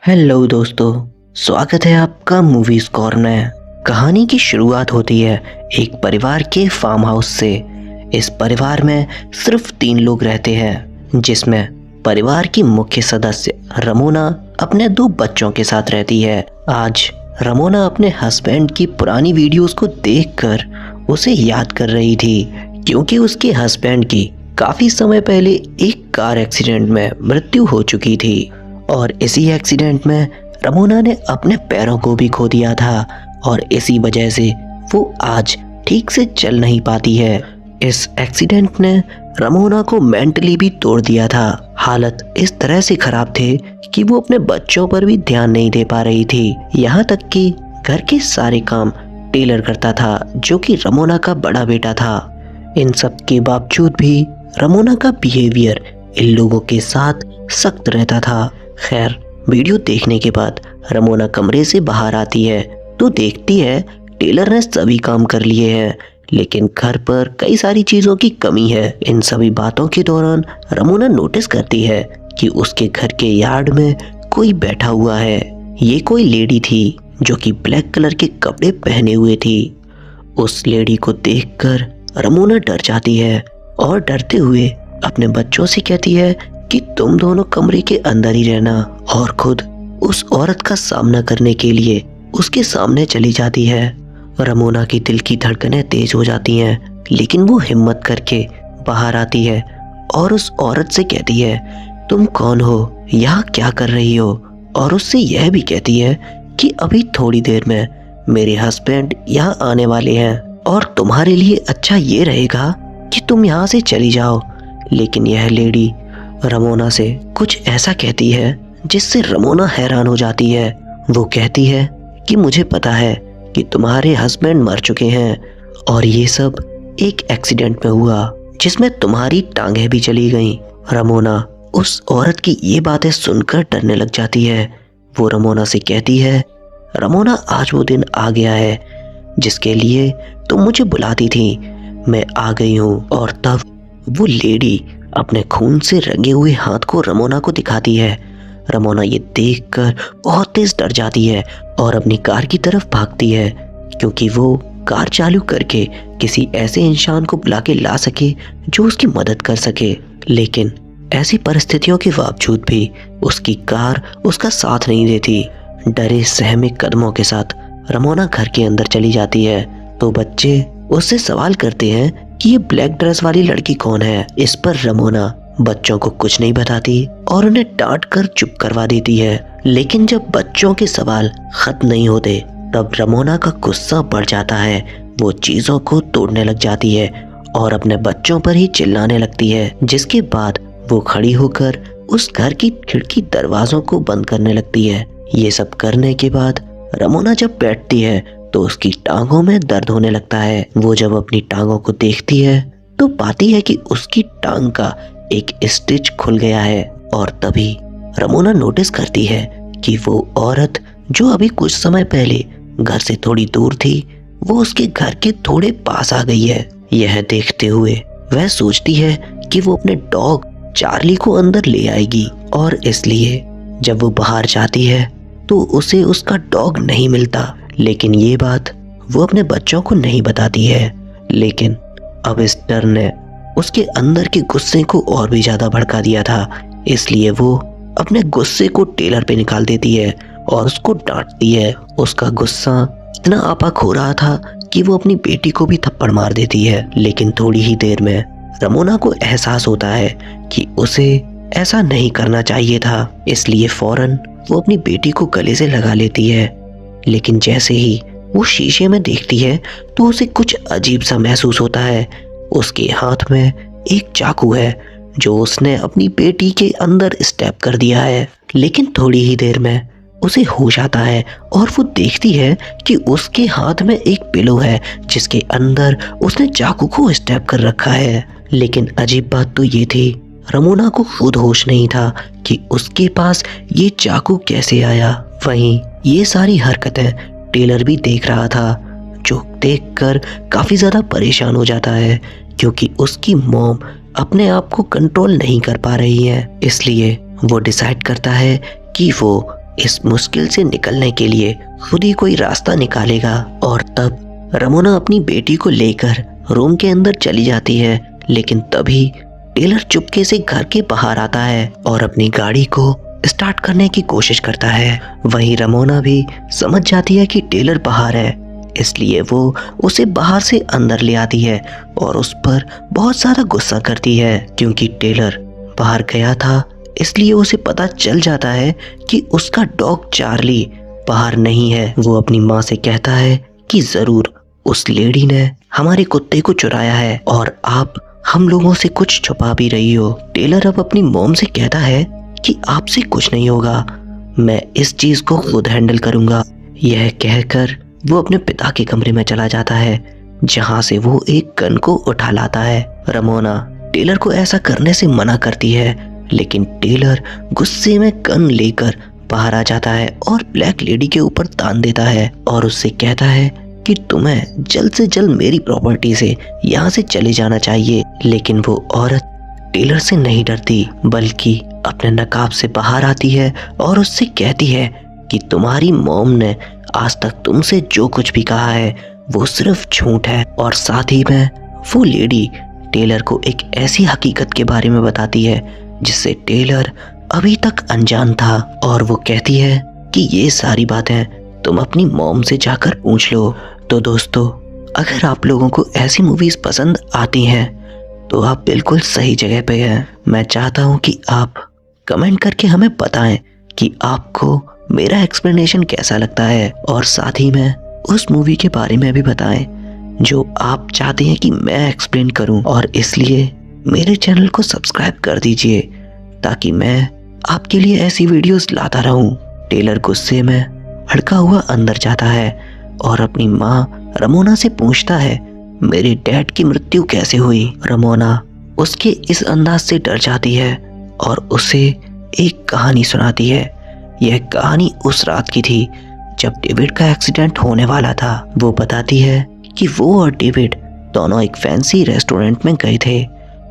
Hello दोस्तों, स्वागत है आपका मूवीज कॉर्नर। कहानी की शुरुआत होती है एक परिवार के फार्म हाउस से। इस परिवार में सिर्फ 3 लोग रहते हैं, जिसमें परिवार की मुख्य सदस्य रमोना अपने 2 बच्चों के साथ रहती है। आज रमोना अपने हस्बैंड की पुरानी वीडियोस को देखकर उसे याद कर रही थी, क्योंकि उसके हस्बैंड की काफी समय पहले एक कार एक्सीडेंट में मृत्यु हो चुकी थी और इसी एक्सीडेंट में रमोना ने अपने पैरों को भी खो दिया था और इसी वजह से वो आज ठीक से चल नहीं पाती है। इस एक्सीडेंट ने रमोना को मेंटली भी तोड़ दिया था। हालत इस तरह से खराब थे कि वो अपने बच्चों पर भी ध्यान नहीं दे पा रही थी। यहाँ तक कि घर के सारे काम टेलर करता था, जो कि रमोना का बड़ा बेटा था। इन सब के बावजूद भी रमोना का बिहेवियर इन लोगों के साथ सख्त रहता था। खैर, वीडियो देखने के बाद रमोना कमरे से बाहर आती है तो देखती है टेलर ने सभी काम कर लिए हैं, लेकिन घर पर कई सारी चीजों की कमी है। इन सभी बातों के दौरान रमोना नोटिस करती है कि उसके घर के यार्ड में कोई बैठा हुआ है। ये कोई लेडी थी जो कि ब्लैक कलर के कपड़े पहने हुए थी। उस लेडी को देखकर रमोना डर जाती है और डरते हुए अपने बच्चों से कहती है कि तुम दोनों कमरे के अंदर ही रहना, और खुद उस औरत का सामना करने के लिए उसके सामने चली जाती है। रमोना की दिल की धड़कनें तेज हो जाती हैं, लेकिन वो हिम्मत करके बाहर आती है और उस औरत से कहती है, तुम कौन हो, यहाँ क्या कर रही हो? और उससे यह भी कहती है कि अभी थोड़ी देर में मेरे हस्बैंड यहाँ आने वाले हैं और तुम्हारे लिए अच्छा ये रहेगा कि तुम यहाँ से चली जाओ। लेकिन यह लेडी रमोना से कुछ ऐसा कहती है जिससे रमोना हैरान हो जाती है। वो कहती है कि मुझे पता है कि तुम्हारे हस्बैंड मर चुके हैं और ये सब एक एक्सीडेंट में हुआ जिसमें तुम्हारी टांगें भी चली गईं। रमोना उस औरत की ये बातें सुनकर डरने लग जाती है। वो रमोना से कहती है, रमोना आज वो दिन आ गया है जिसके लिए तुम मुझे बुलाती थी। मैं आ गई हूँ। और तब वो लेडी अपने खून से रंगे हुए हाथ को रमोना को दिखाती है। रमोना ये देखकर बहुत तेज डर जाती है और अपनी कार की तरफ भागती है, क्योंकि वो कार चालू करके किसी ऐसे इंसान को बुला के ला सके जो उसकी मदद कर सके। लेकिन ऐसी परिस्थितियों के बावजूद भी उसकी कार उसका साथ नहीं देती। डरे सहमे कदमों के साथ रमोना घर के अंदर चली जाती है तो बच्चे उससे सवाल करते हैं कि ये ब्लैक ड्रेस वाली लड़की कौन है। इस पर रमोना बच्चों को कुछ नहीं बताती और उन्हें डांट कर चुप करवा देती है। लेकिन जब बच्चों के सवाल खत्म नहीं होते तब रमोना का गुस्सा बढ़ जाता है। वो चीजों को तोड़ने लग जाती है और अपने बच्चों पर ही चिल्लाने लगती है, जिसके बाद वो खड़ी होकर उस घर की खिड़की दरवाजों को बंद करने लगती है। ये सब करने के बाद रमोना जब बैठती है तो उसकी टांगों में दर्द होने लगता है। वो जब अपनी टांगों को देखती है तो पाती है कि उसकी टांग का एक स्टिच खुल गया है। और तभी रमोना नोटिस करती है कि वो औरत जो अभी कुछ समय पहले घर से थोड़ी दूर थी, वो उसके घर के थोड़े पास आ गई है। यह देखते हुए वह सोचती है कि वो अपने डॉग चार्ली को अंदर ले आएगी, और इसलिए जब वो बाहर जाती है तो उसे उसका डॉग नहीं मिलता। लेकिन ये बात वो अपने बच्चों को नहीं बताती है। लेकिन अब इस डर ने उसके अंदर के गुस्से को और भी ज्यादा भड़का दिया था, इसलिए वो अपने गुस्से को टेलर पे निकाल देती है और उसको डांटती है। उसका गुस्सा इतना आपाक हो रहा था कि वो अपनी बेटी को भी थप्पड़ मार देती है। लेकिन थोड़ी ही देर में रमोना को एहसास होता है कि उसे ऐसा नहीं करना चाहिए था, इसलिए फौरन वो अपनी बेटी को गले से लगा लेती है। लेकिन जैसे ही वो शीशे में देखती है तो उसे कुछ अजीब सा महसूस होता है। उसके हाथ में एक चाकू है जो उसने अपनी बेटी के अंदर स्टैब कर दिया है। लेकिन थोड़ी ही देर में उसे होश आता है और वो देखती है कि उसके हाथ में एक पिलो है जिसके अंदर उसने चाकू को स्टैब कर रखा है। लेकिन अजीब बात तो ये थी, रमोना को खुद होश नहीं था कि उसके पास ये चाकू कैसे आया। वहीं ये सारी हरकतें टेलर भी देख रहा था, जो देखकर काफी ज्यादा परेशान हो जाता है, क्योंकि उसकी मॉम अपने आप को कंट्रोल नहीं कर पा रही है। इसलिए वो डिसाइड करता है कि वो इस मुश्किल से निकलने के लिए खुद ही कोई रास्ता निकालेगा। और तब रमोना अपनी बेटी को लेकर रूम के अंदर चली जाती है, लेकिन तभी टेलर चुपके से घर के बाहर आता है और अपनी गाड़ी को स्टार्ट करने की कोशिश करता है। वहीं रमोना भी समझ जाती है कि टेलर बाहर है, इसलिए वो उसे बाहर से अंदर ले आती है और उस पर बहुत ज़्यादा गुस्सा करती है, क्योंकि टेलर बाहर गया था इसलिए उसे पता चल जाता है कि उसका डॉग चार्ली बाहर नहीं है। वो अपनी माँ से कहता है कि ज़रूर उस लेडी ने हमारे कुत्ते को चुराया है और आप हम लोगों से कुछ छुपा भी रही हो। टेलर अब अपनी मॉम से कहता है कि आपसे कुछ नहीं होगा, मैं इस चीज़ को खुद हैंडल करूँगा। यह कहकर वो अपने पिता के कमरे में चला जाता है, जहाँ से वो एक गन को उठा लाता है। रमोना टेलर को ऐसा करने से मना करती है, लेकिन टेलर गुस्से में गन लेकर बाहर आ जाता है और ब्लैक लेडी के ऊपर तान देता है और उससे कहता है कि तुम्हें जल्द से जल्द मेरी प्रॉपर्टी से यहाँ से चले जाना चाहिए। लेकिन वो औरत टेलर से नहीं डरती, बल्कि अपने नकाब से बाहर आती है और उससे कहती है कि तुम्हारी मॉम ने आज तक तुमसे जो कुछ भी कहा है वो सिर्फ झूठ है। और साथ ही में वो लेडी टेलर को एक ऐसी हकीकत के बारे में बताती है जिससे टेलर अभी तक अनजान था, और वो कहती है कि ये सारी बातें तुम अपनी मॉम से जाकर पूछ लो। तो दोस्तों, अगर आप लोगों को ऐसी मूवीज़ पसंद आती हैं तो आप बिल्कुल सही जगह पे हैं। मैं चाहता हूँ कि आप कमेंट करके हमें बताएं कि आपको मेरा एक्सप्लेनेशन कैसा लगता है, और साथ ही में उस मूवी के बारे में भी बताएं जो आप चाहते हैं कि मैं एक्सप्लेन करूं। और इसलिए मेरे चैनल को सब्सक्राइब कर दीजिए ताकि मैं आपके लिए ऐसी वीडियोस लाता रहूं। टेलर गुस्से में भड़का हुआ अंदर जाता है और अपनी माँ रमोना से पूछता है मेरे डैड की मृत्यु कैसे हुई। रमोना उसके इस अंदाज से डर जाती है और उसे एक कहानी सुनाती है। यह कहानी उस रात की थी जब डेविड का एक्सीडेंट होने वाला था। वो बताती है कि वो और डेविड दोनों एक फैंसी रेस्टोरेंट में गए थे,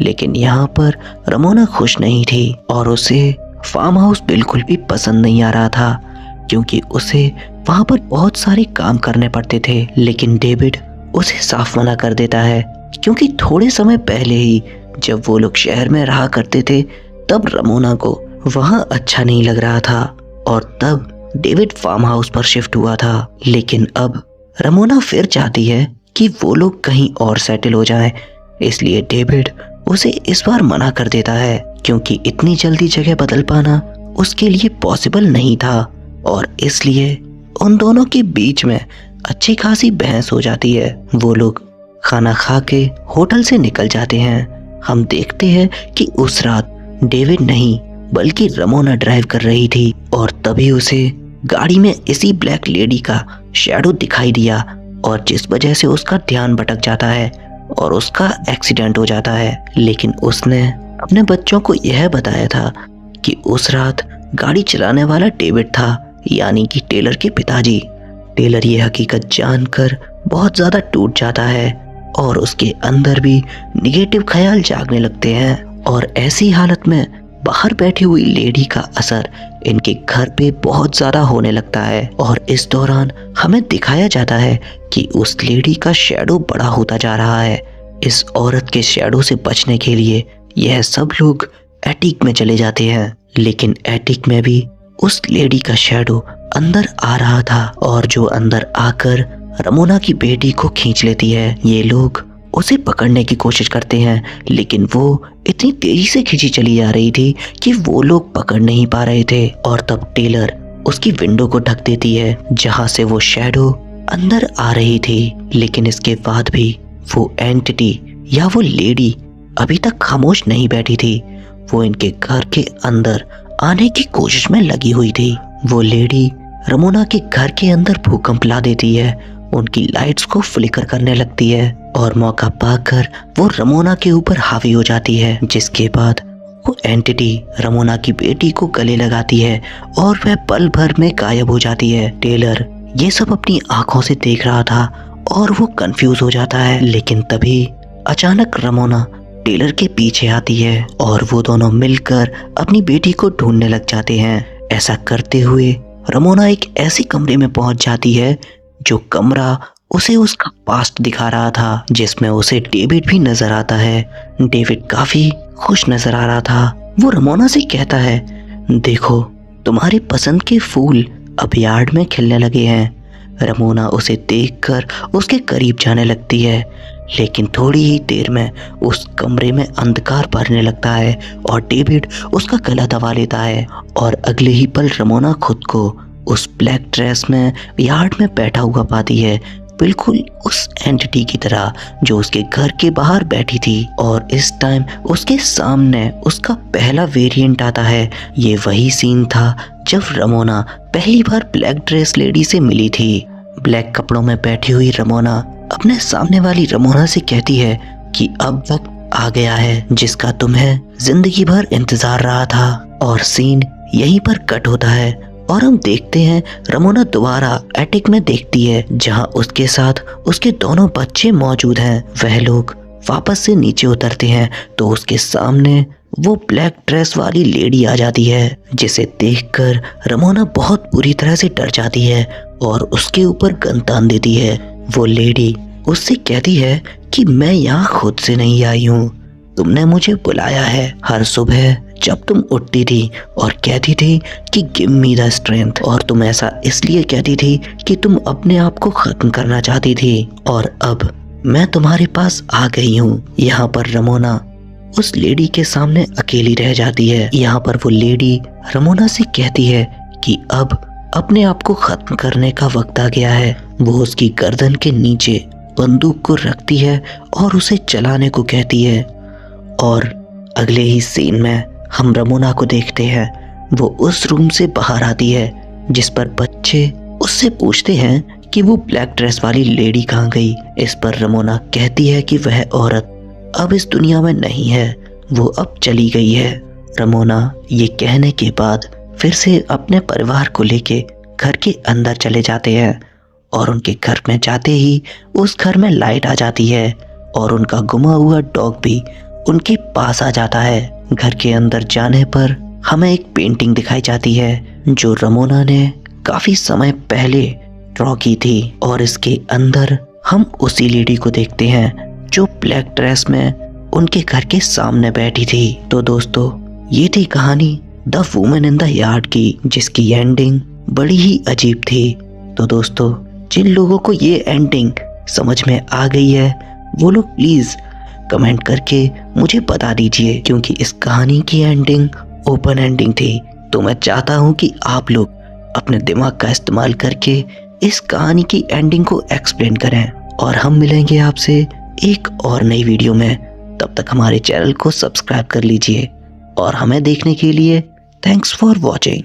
लेकिन यहाँ पर रमोना खुश नहीं थी और उसे फार्म हाउस बिल्कुल भी पसंद नहीं आ रहा था, क्योंकि उसे वहाँ पर बहुत सारे काम करने पड़ते थे। लेकिन डेविड उसे साफ मना कर देता है, क्योंकि थोड़े समय पहले ही जब वो लोग शहर में रहा करते थे तब रमोना को वहाँ अच्छा नहीं लग रहा था और तब डेविड फार्म हाउस पर शिफ्ट हुआ था। लेकिन अब रमोना फिर चाहती है कि वो लोग कहीं और सेटल हो जाएं, इसलिए डेविड उसे इस बार मना कर देता है, क्योंकि इतनी जल्दी जगह बदल पाना उसके लिए पॉसिबल नहीं था। और इसलिए उन दोनों के बीच में अच्छी खासी बहस हो जाती है। वो लोग खाना खा के होटल से निकल जाते हैं। हम देखते हैं कि उस रात डेविड नहीं बल्कि रमोना ड्राइव कर रही थी और तभी उसे गाड़ी में इसी ब्लैक लेडी का शैडो दिखाई दिया, और जिस वजह से उसका ध्यान भटक जाता है और उसका एक्सीडेंट हो जाता है। लेकिन उसने अपने बच्चों को यह बताया था कि उस रात गाड़ी चलाने वाला डेविड था, यानी कि टेलर के पिताजी। टेलर ये हकीकत जानकर बहुत ज़्यादा टूट जाता है और उसके अंदर भी निगेटिव ख्याल जागने लगते हैं, और ऐसी हालत में बाहर बैठी हुई लेडी का असर इनके घर पे बहुत ज़्यादा होने लगता है। और इस दौरान हमें दिखाया जाता है कि उस लेडी का शैडो बड़ा होता जा रहा है। इस औरत के शैडो से बचने के लिए यह सब लोग एटिक में चले जाते हैं, लेकिन एटिक में भी उस लेडी का शैडो अंदर आ रहा था और जो अंदर आकर रमोना की बेटी को खींच लेती है। ये लोग उसे पकड़ने की कोशिश करते हैं, लेकिन वो इतनी तेजी से खींची चली जा रही थी कि वो लोग पकड़ नहीं पा रहे थे। और तब टेलर उसकी विंडो को ढक देती है जहां से वो शैडो अंदर आ रही थी। लेकिन इसके बाद भी वो एंटिटी या वो लेडी अभी तक खामोश नहीं बैठी थी। वो इनके घर के अंदर आने की कोशिश में लगी हुई थी। वो लेडी रमोना के घर के अंदर भूकंप ला देती है, उनकी लाइट्स को फ्लिकर करने लगती है और मौका पाकर वो रमोना के ऊपर हावी हो जाती है, जिसके बाद वो एंटिटी रमोना की बेटी को गले लगाती है और वह पल भर में गायब हो जाती है। टेलर ये सब अपनी आंखों से देख रहा था और वो कंफ्यूज हो जाता है, लेकिन तभी अचानक रमोना टेलर के पीछे आती है और वो दोनों मिलकर अपनी बेटी को ढूंढने लग जाते हैं। ऐसा करते हुए रमोना एक ऐसे कमरे में पहुंच जाती है जो कमरा उसे उसका पास्ट दिखा रहा था, जिसमें उसे डेविड भी नजर आता है। डेविड काफी खुश नजर आ रहा था। वो रमोना से कहता है, देखो तुम्हारी पसंद के फूल अब यार्ड में खिलने लगे हैं। रमोना उसे देखकर उसके करीब जाने लगती है, लेकिन थोड़ी ही देर में उस कमरे में अंधकार भरने लगता है और डेविड उसका गला दबा लेता है और अगले ही पल रमोना खुद को उस ब्लैक ड्रेस में यार्ड में बैठा हुआ पाती है, बिल्कुल उस एंटिटी की तरह जो उसके घर के बाहर बैठी थी। और इस टाइम उसके सामने उसका पहला वेरिएंट आता है। ये वही सीन था जब रमोना पहली बार ब्लैक ड्रेस लेडी से मिली थी। ब्लैक कपड़ों में बैठी हुई रमोना अपने सामने वाली रमोना से कहती है कि अब वक्त आ गया है जिसका तुम्हें जिंदगी भर इंतजार रहा था। और सीन यहीं पर कट होता है और हम देखते हैं रमोना दोबारा एटिक में देखती है जहां उसके साथ उसके दोनों बच्चे मौजूद हैं। वह लोग वापस से नीचे उतरते हैं तो उसके सामने वो ब्लैक ड्रेस वाली लेडी आ जाती है, जिसे देखकर रमोना बहुत बुरी तरह से डर जाती है और उसके ऊपर गन तान देती है। वो लेडी उससे कहती है कि मैं यहाँ खुद से नहीं आई हूँ, तुमने मुझे बुलाया है हर सुबह जब तुम उठती थी और कहती थी कि गिव मी द स्ट्रेंथ, और तुम ऐसा इसलिए कहती थी कि तुम अपने आप को खत्म करना चाहती थी, और अब मैं तुम्हारे पास आ गई हूँ। यहाँ पर रमोना उस लेडी के सामने अकेली रह जाती है। यहाँ पर वो लेडी रमोना से कहती है कि अब अपने आप को खत्म करने का वक्त आ गया है। वो उसकी गर्दन के नीचे बंदूक को रखती है और उसे चलाने को कहती है। और अगले ही सीन में हम रमोना को देखते हैं, वो उस रूम से बाहर आती है, जिस पर बच्चे उससे पूछते हैं कि वो ब्लैक ड्रेस वाली लेडी कहाँ गई। इस पर रमोना कहती है कि वह औरत अब इस दुनिया में नहीं है, वो अब चली गई है। रमोना ये कहने के बाद फिर से अपने परिवार को लेके घर के अंदर चले जाते हैं और उनके घर में जाते ही उस घर में लाइट आ जाती है और उनका गुमा हुआ डॉग भी उनके पास आ जाता है। घर के अंदर जाने पर हमें एक पेंटिंग दिखाई जाती है जो रमोना ने काफी समय पहले ड्रॉ की थी और इसके अंदर हम उसी लेडी को देखते हैं जो ब्लैक ड्रेस में उनके घर के सामने बैठी थी। तो दोस्तों, ये थी कहानी the woman in the yard की, जिसकी एंडिंग बड़ी ही अजीब थी। तो दोस्तों, जिन लोगों को ये एंडिंग समझ में आ गई है वो लोग प्लीज कमेंट करके मुझे बता दीजिए, क्योंकि इस कहानी की एंडिंग ओपन एंडिंग थी। तो मैं चाहता हूँ कि आप लोग अपने दिमाग का इस्तेमाल करके इस कहानी की एंडिंग को एक्सप्लेन करें। और हम मिलेंगे आपसे एक और नई वीडियो में। तब तक हमारे चैनल को सब्सक्राइब कर लीजिए और हमें देखने के लिए थैंक्स फॉर वॉचिंग।